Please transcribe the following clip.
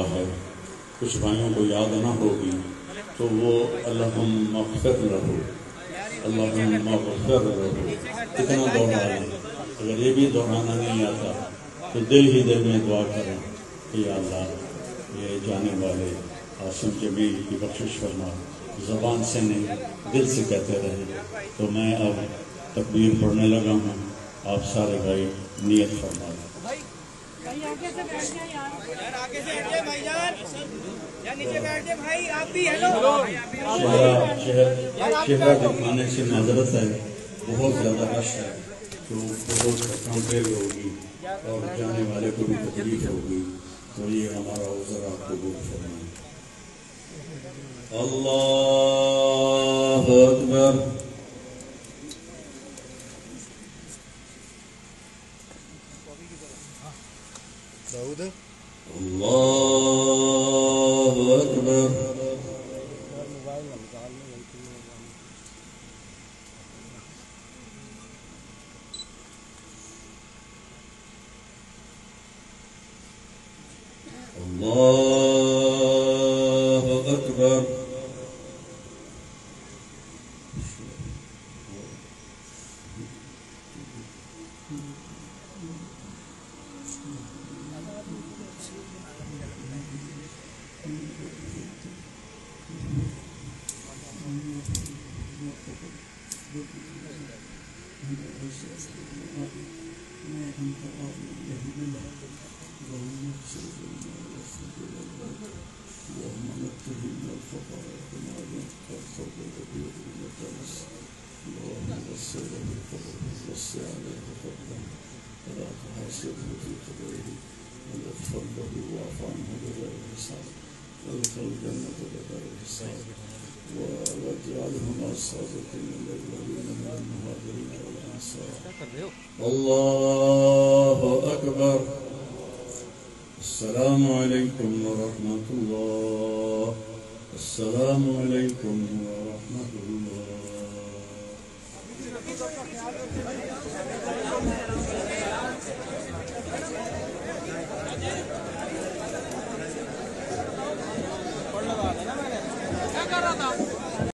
दुआ है, कुछ भाइयों को याद ना होगी तो वो अल्लाहुम्मा मग़फ़िर लहू, अल्लाहुम्मा मग़फ़िर लहू कितना दोहरा लें। अगर ये भी दोहराना नहीं आता तो दिल ही दिल में दुआ करें कि या अल्लाह ये जाने वाले आसिम जमील की बख्शिश फरमा, ज़बान से नहीं दिल से कहते रहे। तो मैं अब तकबीर पढ़ने लगा हूँ, आप सारे भाई नियत फरमा लें। आगे से बैठ जाए यार, आगे से बैठ जाए भाईजान, यार नीचे बैठ जाए भाई, आप भी हेलो। चेहरा दिखाने से माजरत है, बहुत ज़्यादा रश है तो बहुत कंपेयर होगी और जाने वाले को भी तकलीफ होगी, तो ये हमारा उज़र आपको कबूल फरमाए। अल्लाहु अकबर। अल्लाहु अकबर। अल्लाहु अकबर। अल्लाहु अकबर। अस्सलामु अलैकुम व रहमतुल्लाह। अस्सलामु अलैकुम व रहमतुल्लाह।